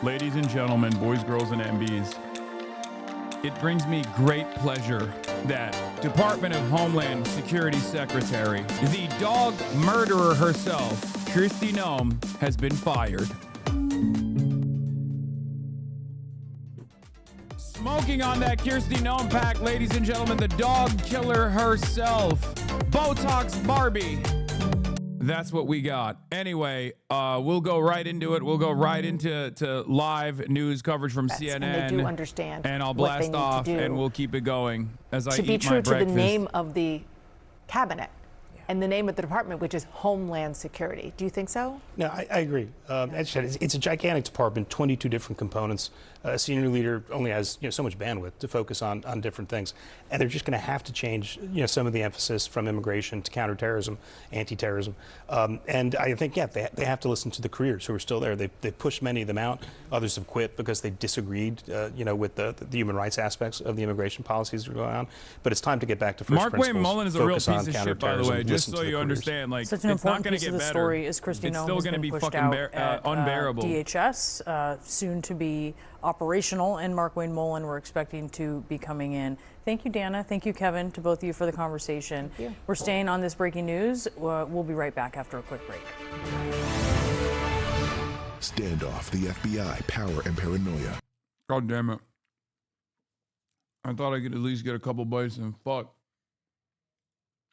Ladies and gentlemen, boys, girls, and MBs, it brings me great pleasure that Department of Homeland Security Secretary, the dog murderer herself, Kristi Noem, has been fired. Smoking on that Kristi Noem pack, ladies and gentlemen, the dog killer herself, Botox Barbie. That's what we got. Anyway, we'll go right into it. We'll go right into live news coverage from CNN. And they do understand. And I'll blast off, and we'll keep it going as I eat my breakfast. To be true to the name of the cabinet and the name of the department, which is Homeland Security. Do you think so? No, I agree. As I said, it's a gigantic department, 22 different components. A senior leader only has so much bandwidth to focus on different things, and they're just going to have to change some of the emphasis from immigration to counterterrorism, anti-terrorism, and I think they have to listen to the careers who are still there. They've pushed many of them out. Others have quit because they disagreed, with the human rights aspects of the immigration policies that are going on. But it's time to get back to first principles. Markwayne Mullin is a real piece of shit, by the way. Just so you understand, like, such an it's not going to piece get of the better. story is Kristi It's Noem still has going to been be pushed fucking out at, unbearable. DHS, soon to be operational, and Markwayne Mullin we're expecting to be coming in. Thank you, Dana. Thank you, Kevin, to both of you for the conversation. Thank you. We're staying on this breaking news. We'll be right back after a quick break. Standoff, the FBI, power and paranoia. God damn it. I thought I could at least get a couple bites and fuck.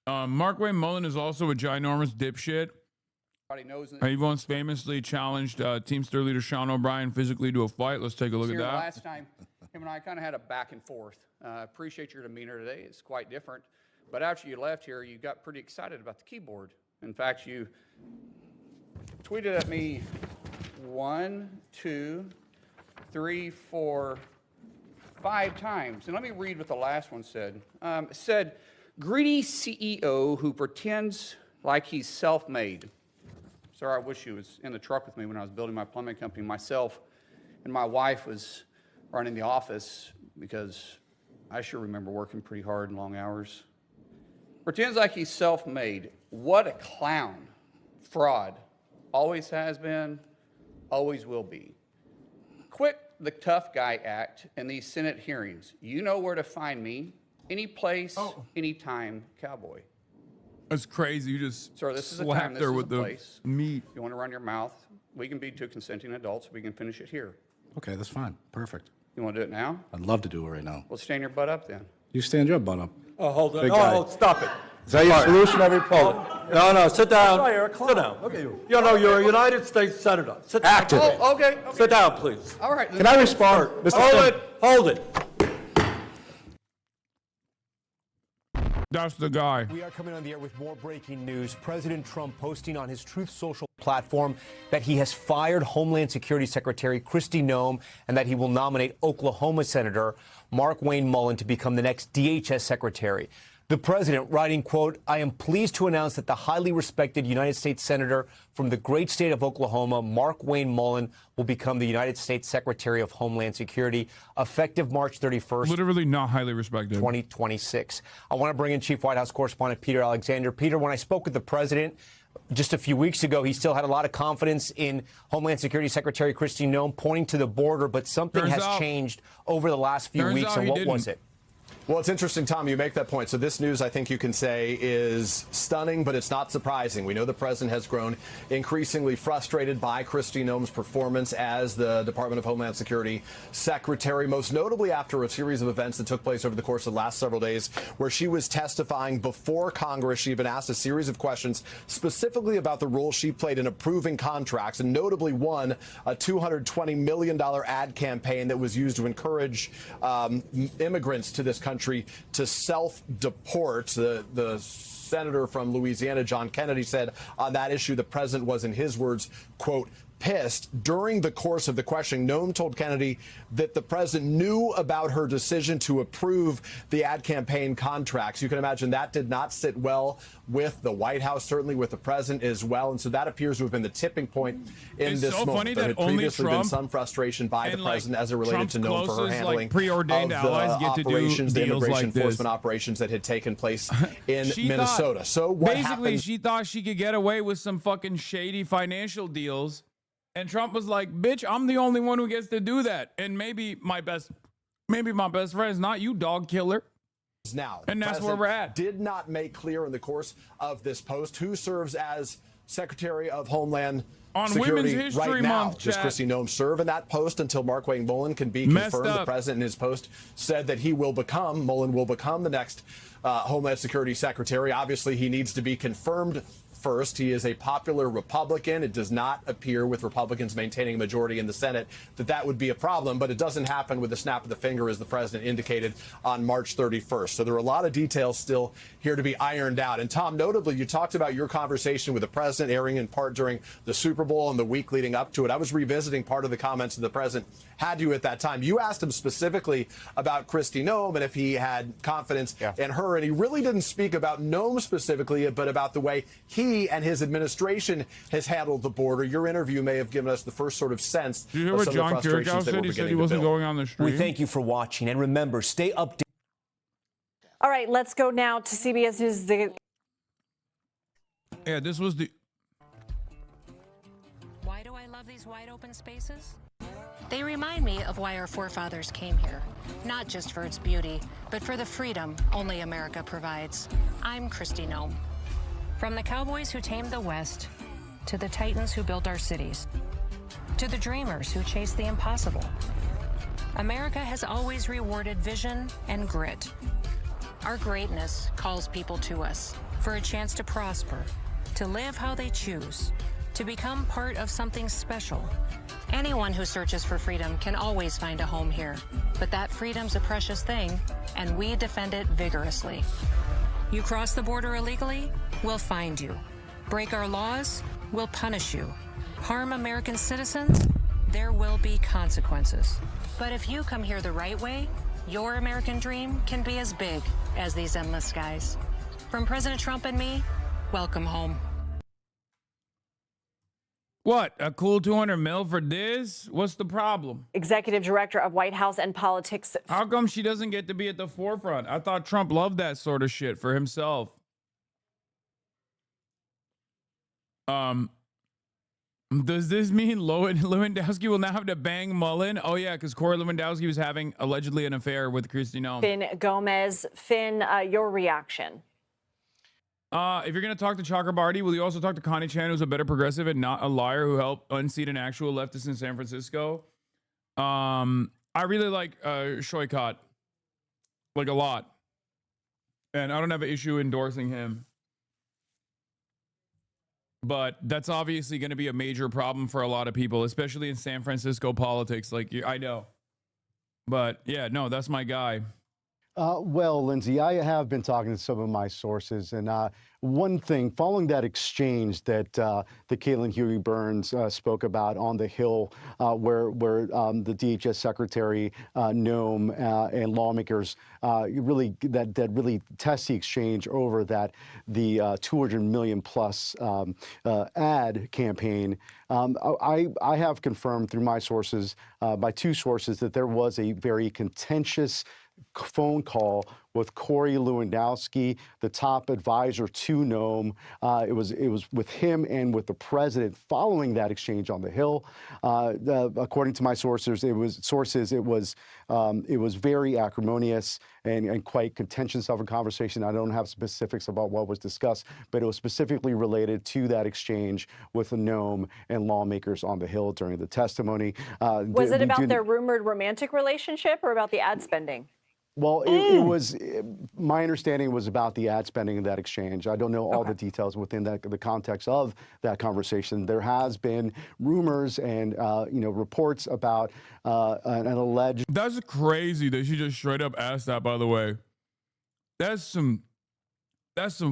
Markwayne Mullin is also a ginormous dipshit. Knows He once famously challenged Teamster leader Sean O'Brien physically to a fight. Let's take a look at that. Last time, him and I kind of had a back and forth. Appreciate your demeanor today. It's quite different. But after you left here, you got pretty excited about the keyboard. In fact, you tweeted at me 1, 2, 3, 4, 5 times. And let me read what the last one said. It said, greedy CEO who pretends like he's self-made. Sir, I wish you was in the truck with me when I was building my plumbing company. Myself and my wife was running the office because I sure remember working pretty hard and long hours. Pretends like he's self-made. What a clown. Fraud. Always has been, always will be. Quit the tough guy act in these Senate hearings. You know where to find me. Any place, anytime, cowboy. That's crazy. You just Sir, this is a slapped time, this her is with a the place. meat. If you want to run your mouth, we can be two consenting adults. We can finish it here. Okay, that's fine. Perfect. You want to do it now? I'd love to do it right now. Well, stand your butt up then. You stand your butt up. Oh, hold on. Big guy. Oh, stop it. Is that your solution every poll? No, sit down. Oh, you're a clown. Sit down. Look at you. You know, you're a United States Senator. Sit down. Active. Oh, okay. Sit down, please. All right. Can I respond, Mr. Hold it. That's the guy. We are coming on the air with more breaking news. President Trump posting on his Truth Social platform that he has fired Homeland Security Secretary Kristi Noem and that he will nominate Oklahoma Senator Markwayne Mullin to become the next DHS Secretary. The president writing, quote, I am pleased to announce that the highly respected United States Senator from the great state of Oklahoma, Markwayne Mullin, will become the United States Secretary of Homeland Security effective March 31st. Literally not highly respected. 2026. I want to bring in Chief White House Correspondent Peter Alexander. Peter, when I spoke with the president just a few weeks ago, he still had a lot of confidence in Homeland Security Secretary Kristi Noem, pointing to the border, but something has changed over the last few weeks, and what was it? Well, it's interesting, Tom, you make that point. So this news, I think you can say, is stunning, but it's not surprising. We know the president has grown increasingly frustrated by Kristi Noem's performance as the Department of Homeland Security secretary, most notably after a series of events that took place over the course of the last several days, where she was testifying before Congress. She had been asked a series of questions specifically about the role she played in approving contracts, and notably one, a $220 million ad campaign that was used to encourage immigrants to this country to self-deport. The senator from Louisiana, John Kennedy, said on that issue the president was, in his words, quote, pissed. During the course of the questioning, Noem told Kennedy that the president knew about her decision to approve the ad campaign contracts. You can imagine that did not sit well with the White House, certainly with the president as well. And so that appears to have been the tipping point in this moment. Funny there that had only previously Trump been some frustration by the president as it related Trump's to Noem for her closest, handling preordained of the allies get to do operations, the deals immigration like this. enforcement operations that had taken place in Minnesota. So what basically, happened? she thought she could get away with some fucking shady financial deals. And Trump was like, bitch, I'm the only one who gets to do that. And maybe my best friend is not you, dog killer. Now, and that's where we're at. Did not make clear in the course of this post who serves as Secretary of Homeland Security Women's History right now. Month, Does Kristi Noem serve in that post until Markwayne Mullin can be confirmed? The president in his post said that Mullin will become the next Homeland Security Secretary. Obviously, he needs to be confirmed first. He is a popular Republican. It does not appear, with Republicans maintaining a majority in the Senate, that would be a problem, but it doesn't happen with the snap of the finger, as the president indicated on March 31st. So there are a lot of details still here to be ironed out. And Tom, notably, you talked about your conversation with the president airing in part during the Super Bowl and the week leading up to it. I was revisiting part of the comments that the president had you at that time. You asked him specifically about Kristi Noem and if he had confidence in her, and he really didn't speak about Noem specifically, but about the way he and his administration has handled the border. Your interview may have given us the first sort of sense Did you hear of what some John of the frustrations that we're He said beginning he to wasn't build. going on the stream. We thank you for watching, and remember, stay updated. All right, let's go now to CBS News. Yeah, this was the... Why do I love these wide open spaces? They remind me of why our forefathers came here. Not just for its beauty, but for the freedom only America provides. I'm Kristi Noem. From the cowboys who tamed the West, to the titans who built our cities, to the dreamers who chased the impossible, America has always rewarded vision and grit. Our greatness calls people to us for a chance to prosper, to live how they choose, to become part of something special. Anyone who searches for freedom can always find a home here, but that freedom's a precious thing, and we defend it vigorously. You cross the border illegally, we'll find you. Break our laws, we'll punish you. Harm American citizens, there will be consequences. But if you come here the right way, your American dream can be as big as these endless skies. From President Trump and me, welcome home. What, a cool 200 mil for this? What's the problem? Executive Director of White House and Politics. How come she doesn't get to be at the forefront? I thought Trump loved that sort of shit for himself. Does this mean Lewandowski will now have to bang Mullin? Oh, yeah, because Corey Lewandowski was having allegedly an affair with Kristi Noem. Finn Gomez. Finn, your reaction? If you're going to talk to Chakrabarty, will you also talk to Connie Chan, who's a better progressive and not a liar who helped unseat an actual leftist in San Francisco? I really like Shoykot, like a lot. And I don't have an issue endorsing him. But that's obviously going to be a major problem for a lot of people, especially in San Francisco politics. Like, I know. But yeah, no, that's my guy. Well, Lindsay, I have been talking to some of my sources, and one thing, following that exchange that Caitlin Huey Burns spoke about on the Hill, where the DHS Secretary Noem and lawmakers really really testy exchange over the 200 million plus ad campaign. I have confirmed through my sources, by two sources, that there was a very contentious phone call with Corey Lewandowski, the top advisor to Noem. It was with him and with the president following that exchange on the Hill. According to my sources, it was very acrimonious and quite contentious of a conversation. I don't have specifics about what was discussed, but it was specifically related to that exchange with Noem and lawmakers on the Hill during the testimony. Was it about their rumored romantic relationship or about the ad spending? Well, it was, my understanding was about the ad spending in that exchange. I don't know all the details within the context of that conversation. There has been rumors and, reports about an alleged... That's crazy that she just straight up asked that, by the way. That's some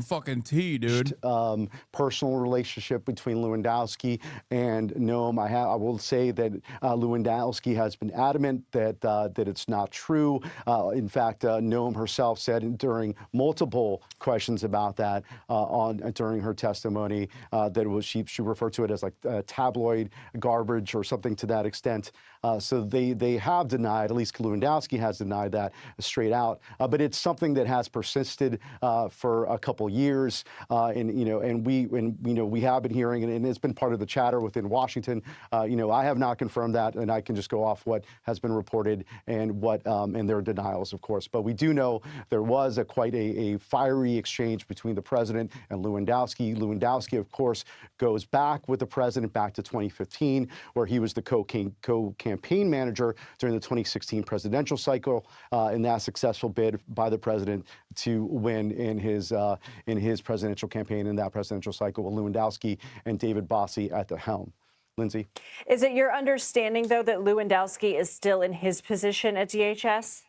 fucking tea, dude. Personal relationship between Lewandowski and Noem. I will say that Lewandowski has been adamant that it's not true. In fact, Noem herself said during multiple questions about that during her testimony that it was she referred to it as like tabloid garbage or something to that extent. So they have denied, at least Lewandowski has denied that straight out. But it's something that has persisted for a couple years, and we have been hearing, and it's been part of the chatter within Washington. I have not confirmed that, and I can just go off what has been reported and what and their denials, of course. But we do know there was quite a fiery exchange between the president and Lewandowski. Lewandowski, of course, goes back with the president back to 2015, where he was the co-campaign manager during the 2016 presidential cycle, in that successful bid by the president to win in his presidential campaign in that presidential cycle with Lewandowski and David Bossie at the helm. Lindsay? Is it your understanding, though, that Lewandowski is still in his position at DHS?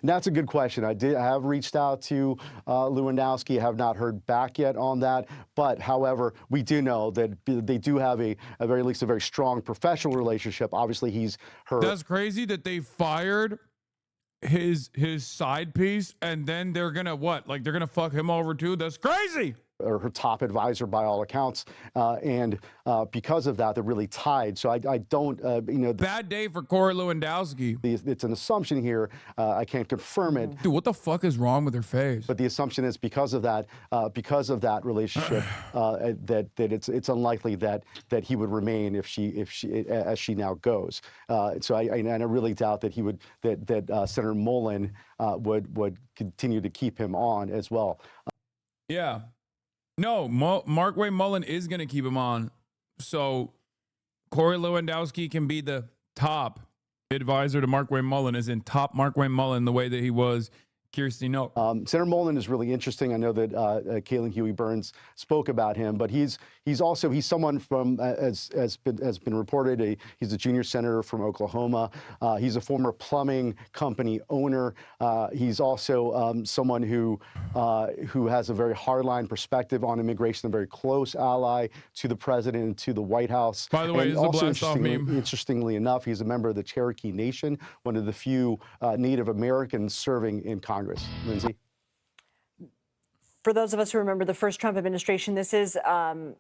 That's a good question. I have reached out to Lewandowski. I have not heard back yet on that. But, however, we do know that they do have at very least a very strong professional relationship. Obviously, he's her. That's crazy that they fired his side piece, and then they're gonna what? Like they're gonna fuck him over too? That's crazy. Or her top advisor by all accounts, and because of that, they're really tied. So I don't, bad day for Corey Lewandowski. It's an assumption here. I can't confirm it. Dude, what the fuck is wrong with her face? But the assumption is because of that relationship, that it's unlikely that he would remain if she now goes. So I really doubt that that Senator Mullin would continue to keep him on as well. Yeah. No, Markwayne Mullin is going to keep him on. So Corey Lewandowski can be the top advisor to Markwayne Mullin, as in top Markwayne Mullin, the way that he was Kristi Noem. Senator Mullin is really interesting. I know that Kaylin Huey Burns spoke about him, but he's someone from, as been reported, he's a junior senator from Oklahoma. He's a former plumbing company owner. He's also someone who has a very hardline perspective on immigration, a very close ally to the president and to the White House. By the way, and this is a blast off meme. Interestingly enough, he's a member of the Cherokee Nation, one of the few Native Americans serving in Congress. Lindsay? For those of us who remember the first Trump administration, this is a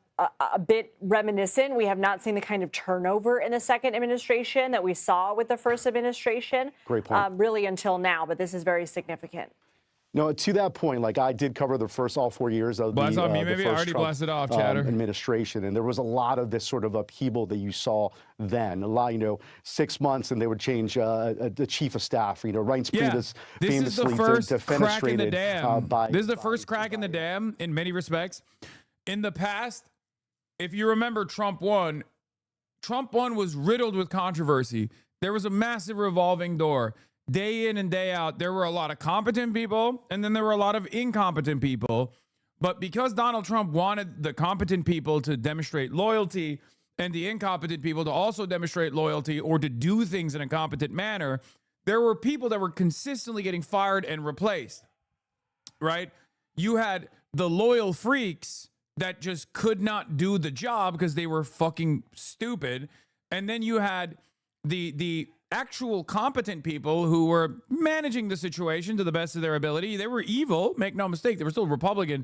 bit reminiscent. We have not seen the kind of turnover in the second administration that we saw with the first administration. Great point. Really until now, but this is very significant. No, to that point, like I did cover the first all 4 years of the first Trump administration, and there was a lot of this sort of upheaval that you saw then. A lot, 6 months, and they would change the chief of staff. Reince Priebus famously defenestrated by. This is the first crack in the dam in many respects. In the past, if you remember, Trump 1 was riddled with controversy. There was a massive revolving door. Day in and day out, there were a lot of competent people, and then there were a lot of incompetent people. But because Donald Trump wanted the competent people to demonstrate loyalty and the incompetent people to also demonstrate loyalty or to do things in a competent manner, there were people that were consistently getting fired and replaced, right? You had the loyal freaks that just could not do the job because they were fucking stupid. And then you had the actual competent people who were managing the situation to the best of their ability. They were evil, make no mistake. They were still Republican,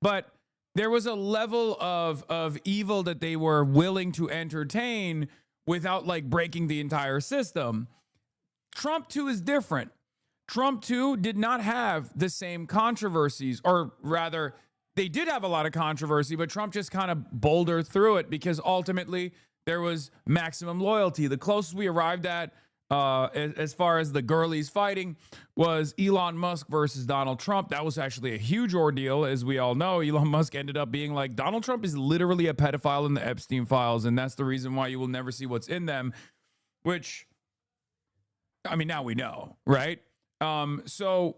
but there was a level of evil that they were willing to entertain without like breaking the entire system. Trump 2 is different. Trump 2 did not have the same controversies, or rather, they did have a lot of controversy, but Trump just kind of bouldered through it because ultimately there was maximum loyalty. The closest we arrived at as far as the girlies fighting was Elon Musk versus Donald Trump. That was actually a huge ordeal. As we all know, Elon Musk ended up being like, Donald Trump is literally a pedophile in the Epstein files, and that's the reason why you will never see what's in them, which, I mean, now we know, right? So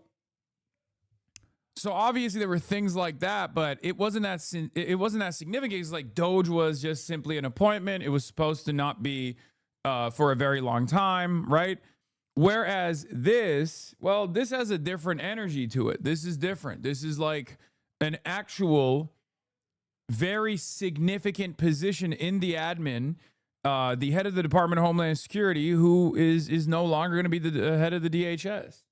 obviously there were things like that, but it wasn't that significant. It's like Doge was just simply an appointment. It was supposed to not be for a very long time, right? Whereas this has a different energy to it. This is different. This is like an actual very significant position in the admin, the head of the Department of Homeland Security, who is no longer going to be the head of the DHS.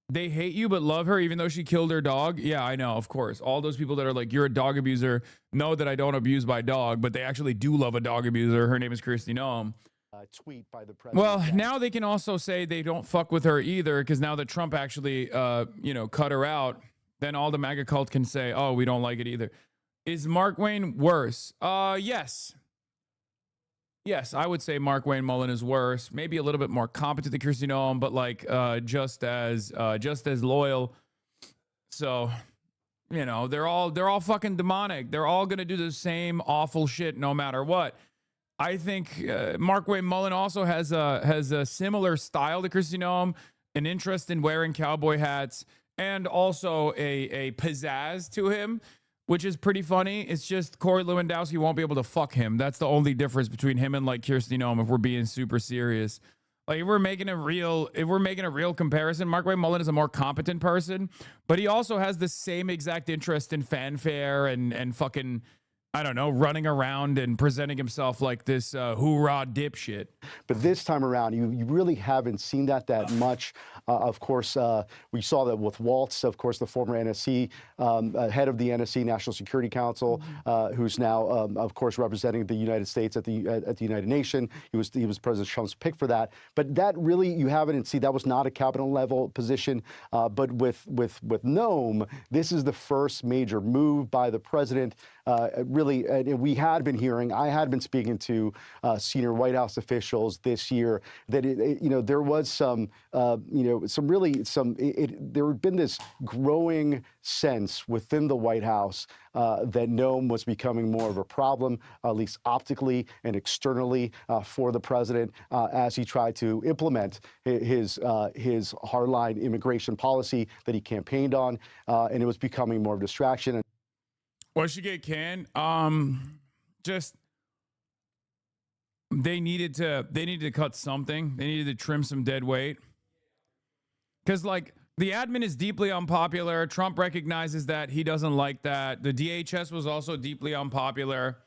They hate you but love her even though she killed her dog. Yeah, I know, of course. All those people that are like, you're a dog abuser, know that I don't abuse my dog, but they actually do love a dog abuser. Her name is Kristi Noem. tweet by the president. Well, now they can also say they don't fuck with her either, because now that Trump actually, cut her out, then all the MAGA cult can say, oh, we don't like it either. Is Markwayne worse? Yes. Yes, I would say Markwayne Mullin is worse. Maybe a little bit more competent than Kristi Noem, but like just as loyal. So, they're all fucking demonic. They're all gonna do the same awful shit no matter what. I think Markwayne Mullin also has a similar style to Kristi Noem, an interest in wearing cowboy hats, and also a pizzazz to him, which is pretty funny. It's just Corey Lewandowski won't be able to fuck him. That's the only difference between him and like Kristi Noem, if we're being super serious. Like if we're making a real comparison, Markwayne Mullin is a more competent person, but he also has the same exact interest in fanfare and fucking, I don't know, running around and presenting himself like this hoorah dipshit. But this time around, you really haven't seen that much. Of course, we saw that with Waltz, of course, the former NSC, head of the NSC, National Security Council, who's now, of course, representing the United States at the United Nations. He was President Trump's pick for that. But that really, you haven't seen, that was not a cabinet level position. But with Noem, this is the first major move by the president. Really, we had been hearing, I had been speaking to senior White House officials this year that there was there had been this growing sense within the White House that Noem was becoming more of a problem, at least optically and externally, for the president as he tried to implement his hardline immigration policy that he campaigned on, and it was becoming more of a distraction. What should get canned? Just they needed to cut something. They needed to trim some dead weight. Because like the admin is deeply unpopular. Trump recognizes that. He doesn't like that. The DHS was also deeply unpopular.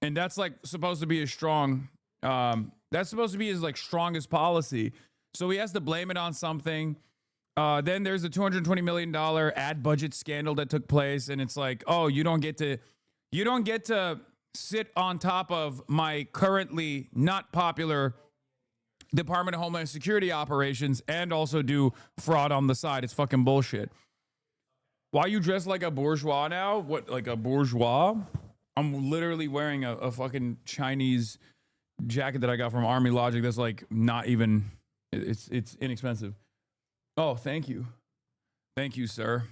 And that's like supposed to be his strong, that's supposed to be his like strongest policy. So he has to blame it on something. Then there's a $220 million ad budget scandal that took place, and it's like, oh, you don't get to sit on top of my currently not popular Department of Homeland Security operations and also do fraud on the side. It's fucking bullshit. Why you dressed like a bourgeois now? What, like a bourgeois? I'm literally wearing a fucking Chinese jacket that I got from Army Logic that's like not even, it's inexpensive. Oh, thank you. Thank you, sir.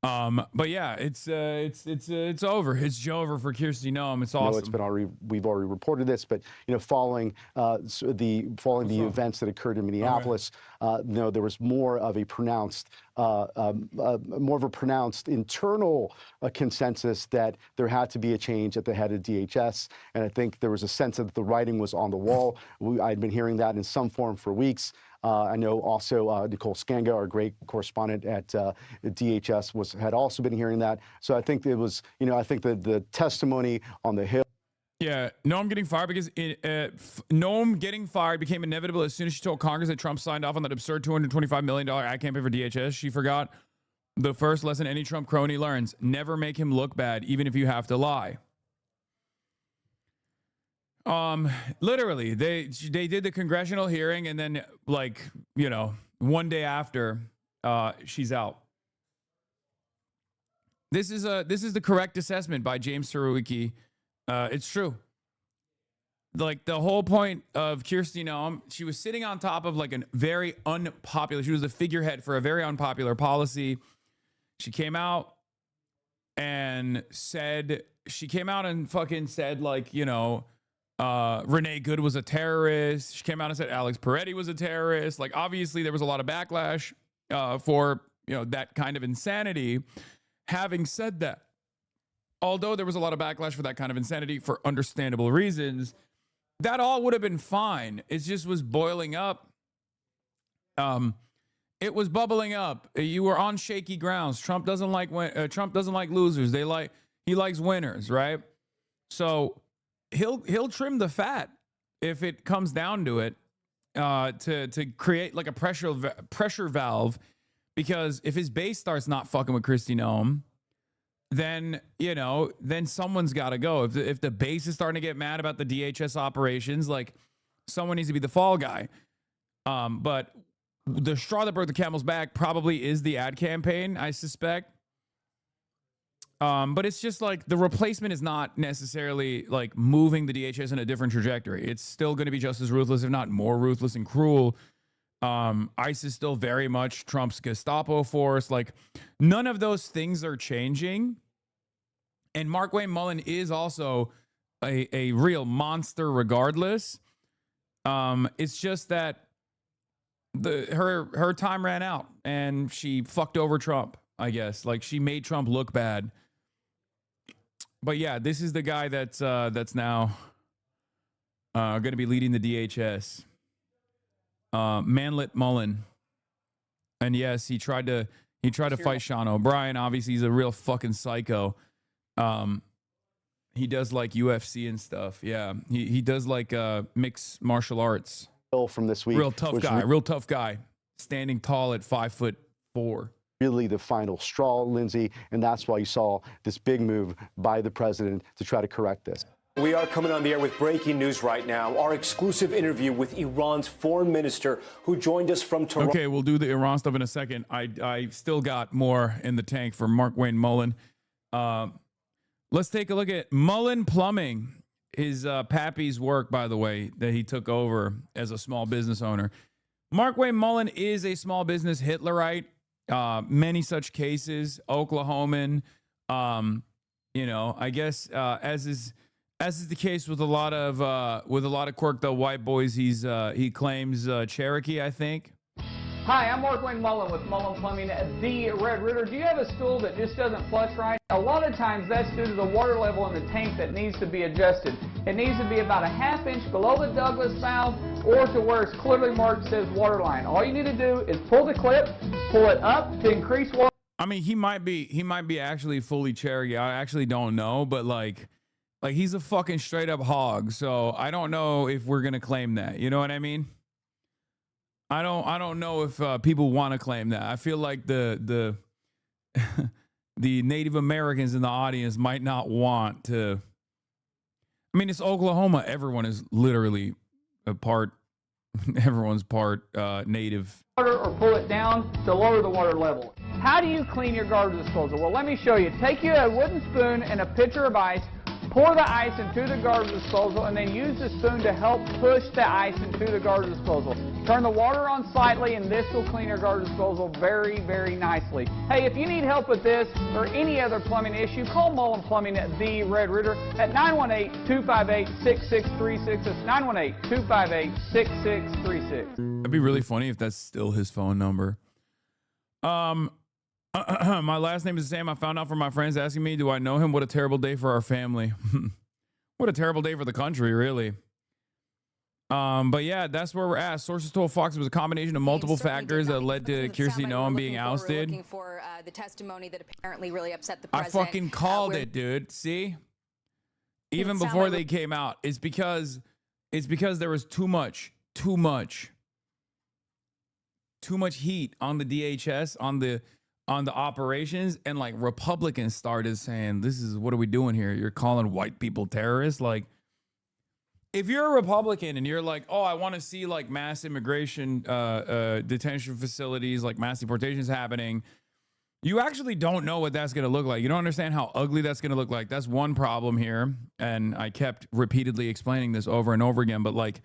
But yeah, it's over. It's over for Kristi Noem. It's awesome. It's been we've already reported this, but following the events that occurred in Minneapolis, there was more of a pronounced internal consensus that there had to be a change at the head of DHS, and I think there was a sense that the writing was on the wall. I'd been hearing that in some form for weeks. I know also Nicole Skanga, our great correspondent at DHS, had also been hearing that. So I think it was, I think that the testimony on the Hill. Yeah, Noem getting fired because Noem getting fired became inevitable as soon as she told Congress that Trump signed off on that absurd $225 million ad campaign for DHS. She forgot the first lesson any Trump crony learns: never make him look bad, even if you have to lie. Literally, they did the congressional hearing, and then one day after, she's out. This is the correct assessment by James Surowiecki. It's true. Like the whole point of Kristi Noem, she was sitting on top of like a very unpopular. She was the figurehead for a very unpopular policy. She came out and fucking said like, Renee Good was a terrorist. She came out and said Alex Peretti was a terrorist. Like, obviously, there was a lot of backlash for, that kind of insanity. Having said that, although there was a lot of backlash for that kind of insanity for understandable reasons, that all would have been fine. It just was boiling up. It was bubbling up. You were on shaky grounds. Trump doesn't like losers. He likes winners, right? So he'll trim the fat if it comes down to it, to create like a pressure valve, because if his base starts not fucking with Kristi Noem, then someone's got to go. If the base is starting to get mad about the DHS operations, like someone needs to be the fall guy. But the straw that broke the camel's back probably is the ad campaign, I suspect. But it's just like the replacement is not necessarily like moving the DHS in a different trajectory. It's still going to be just as ruthless, if not more ruthless and cruel. ICE is still very much Trump's Gestapo force. Like, none of those things are changing. And Markwayne Mullin is also a real monster regardless. It's just that her time ran out and she fucked over Trump, I guess. Like, she made Trump look bad. But yeah, this is the guy that's now going to be leading the DHS. Manlet Mullin. And yes, he tried to fight Sean O'Brien. Obviously, he's a real fucking psycho. He does like UFC and stuff. Yeah, he does like mixed martial arts. From this week, real tough guy, standing tall at 5'4". Really the final straw, Lindsay, and that's why you saw this big move by the president to try to correct this. We are coming on the air with breaking news right now. Our exclusive interview with Iran's foreign minister who joined us from Toronto. Okay, we'll do the Iran stuff in a second. I still got more in the tank for Markwayne Mullin. Let's take a look at Mullin Plumbing. His pappy's work, by the way, that he took over as a small business owner. Markwayne Mullin is a small business Hitlerite. Many such cases, Oklahoman. I guess as is the case with a lot of quirk, the white boys. He claims Cherokee, I think. Hi, I'm Markwayne Mullin with Mullin Plumbing, the Red Ritter. Do you have a stool that just doesn't flush right? A lot of times that's due to the water level in the tank that needs to be adjusted. It needs to be about a ½ inch below the Douglas valve or to where it's clearly marked says water line. All you need to do is pull the clip, pull it up to increase water. I mean, he might be actually fully Cherokee. I actually don't know, but like he's a fucking straight up hog. So I don't know if we're gonna claim that. You know what I mean? I don't know if people want to claim that. I feel like the the Native Americans in the audience might not want to. I mean, it's Oklahoma. Everyone is literally everyone's part native. Or pull it down to lower the water level. How do you clean your garbage disposal? Well, let me show you. Take you a wooden spoon and a pitcher of ice. Pour the ice into the garbage disposal and then use the spoon to help push the ice into the garbage disposal. Turn the water on slightly and this will clean your garbage disposal very, very nicely. Hey, if you need help with this or any other plumbing issue, call Mullin Plumbing at the Red Ritter at 918-258-6636. That's 918-258-6636. It'd be really funny if that's still his phone number. My last name is Sam. I found out from my friends asking me, do I know him? What a terrible day for our family. What a terrible day for the country, really. But yeah, that's where we're at. Sources told Fox it was a combination of multiple factors that led to Kristi Noem being ousted. Looking for the testimony that apparently really upset the I president. fucking called it, dude. See? Even before they came out. It's because there was too much heat on the DHS, on the operations, and like Republicans started saying, what are we doing here? You're calling white people terrorists? Like, if you're a Republican and you're like, oh, I want to see like mass immigration detention facilities, like mass deportations happening, you actually don't know what that's going to look like. You don't understand how ugly that's going to look like. That's one problem here. And I kept repeatedly explaining this over and over again, but like,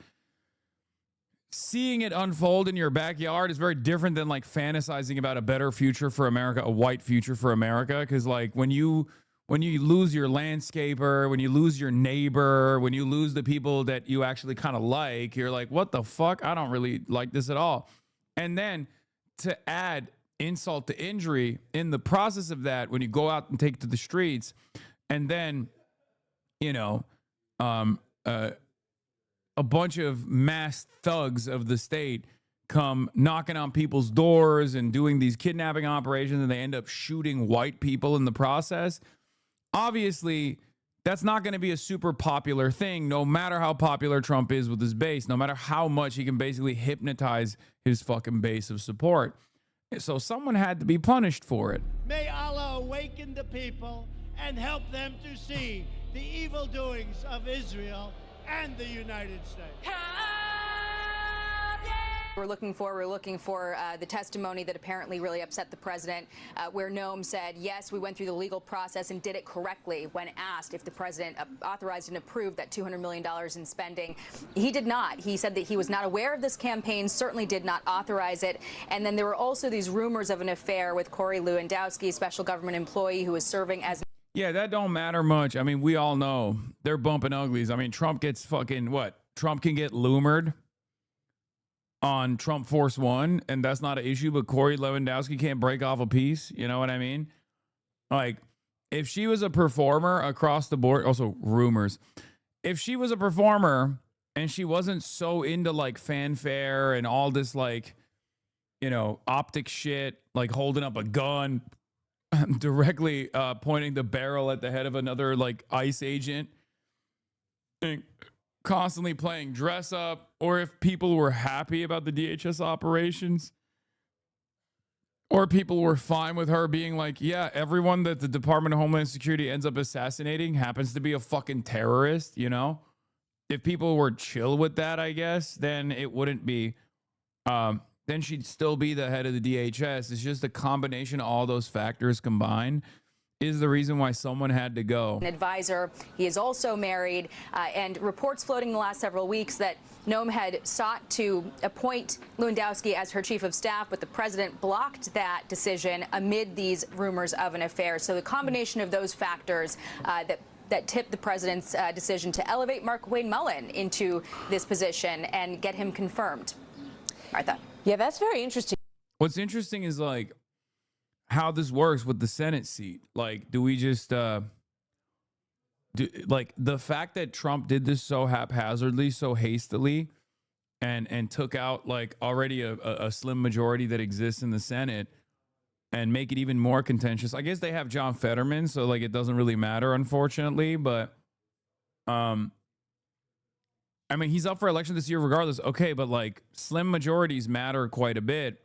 seeing it unfold in your backyard is very different than like fantasizing about a better future for America, a white future for America. Because like when you lose your landscaper, when you lose your neighbor, when you lose the people that you actually kind of like, you're like, what the fuck? I don't really like this at all. And then to add insult to injury in the process of that, when you go out and take to the streets, and then, a bunch of mass thugs of the state come knocking on people's doors and doing these kidnapping operations, and they end up shooting white people in the process. Obviously, that's not going to be a super popular thing, no matter how popular Trump is with his base, no matter how much he can basically hypnotize his fucking base of support. So someone had to be punished for it. May Allah awaken the people and help them to see the evil doings of Israel and the United States. We're looking for the testimony that apparently really upset the president, where Noem said, yes, we went through the legal process and did it correctly when asked if the president authorized and approved that $200 million in spending. He did not. He said that he was not aware of this campaign, certainly did not authorize it. And then there were also these rumors of an affair with Corey Lewandowski, a special government employee who was serving as... Yeah, that don't matter much. I mean, we all know they're bumping uglies. I mean, Trump gets fucking what? Trump can get lumered on Trump Force One, and that's not an issue, but Corey Lewandowski can't break off a piece. You know what I mean? Like, if she was a performer across the board, also rumors, if she was a performer and she wasn't so into like fanfare and all this like, you know, optic shit, like holding up a gun, directly pointing the barrel at the head of another like ICE agent, and constantly playing dress up, or if people were happy about the DHS operations, or people were fine with her being like, yeah, everyone that the Department of Homeland Security ends up assassinating happens to be a fucking terrorist, you know? If people were chill with that, I guess, then it wouldn't be, then she'd still be the head of the DHS. It's just a combination of all those factors combined is the reason why someone had to go. An advisor. He is also married, and reports floating the last several weeks that Noem had sought to appoint Lewandowski as her chief of staff, but the president blocked that decision amid these rumors of an affair. So the combination of those factors that tipped the president's decision to elevate Markwayne Mullin into this position and get him confirmed. Martha. Yeah, that's very interesting. What's interesting is like how this works with the Senate seat. Like, do we just like the fact that Trump did this so haphazardly, so hastily, and took out like already a slim majority that exists in the Senate and make it even more contentious. I guess they have John Fetterman, so like it doesn't really matter, unfortunately, but I mean, he's up for election this year regardless. Okay, but like slim majorities matter quite a bit,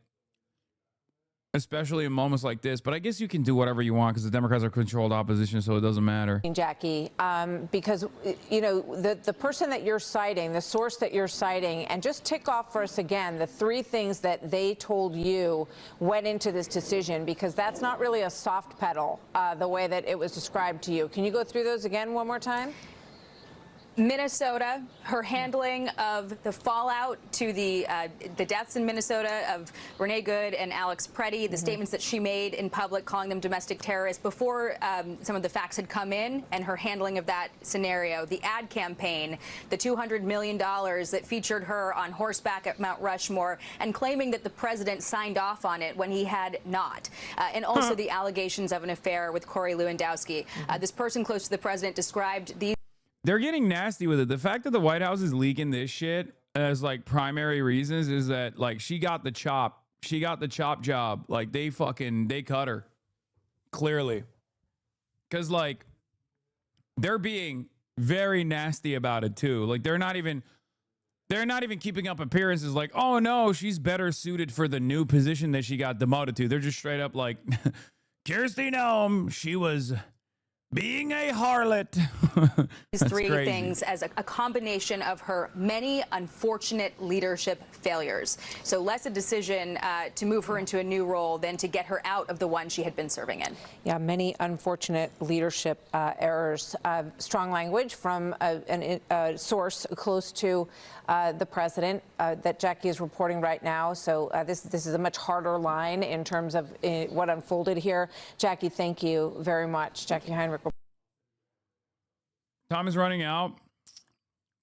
especially in moments like this. But I guess you can do whatever you want because the Democrats are controlled opposition, so it doesn't matter. Jackie, because, you know, the person that you're citing, the source that you're citing, and just tick off for us again the three things that they told you went into this decision, because that's not really a soft pedal the way that it was described to you. Can you go through those again one more time? Minnesota, her handling of the fallout to the deaths in Minnesota of Renee Good and Alex Preddy, the statements that she made in public calling them domestic terrorists before some of the facts had come in, and her handling of that scenario, the ad campaign, the $200 million that featured her on horseback at Mount Rushmore and claiming that the president signed off on it when he had not, and also the allegations of an affair with Corey Lewandowski. This person close to the president described these. They're getting nasty with it. The fact that the White House is leaking this shit as like primary reasons is that like she got the chop. She got the chop job. Like they cut her. Clearly. Cause like they're being very nasty about it too. Like they're not even keeping up appearances like, oh no, she's better suited for the new position that she got demoted to. They're just straight up like Kristi Noem, she was being a harlot. These three things as a combination of her many unfortunate leadership failures. So less a decision to move her into a new role than to get her out of the one she had been serving in. Yeah, many unfortunate leadership errors. Strong language from a source close to the president that Jackie is reporting right now. So this is a much harder line in terms of what unfolded here. Jackie, thank you very much. Jackie Heinrich. Time is running out.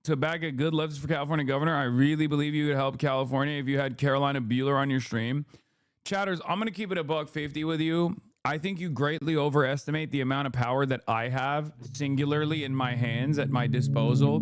To back a good leftist for California governor, I really believe you would help California if you had Carolina Bueller on your stream. Chatters, I'm going to keep it $1.50 with you. I think you greatly overestimate the amount of power that I have singularly in my hands at my disposal.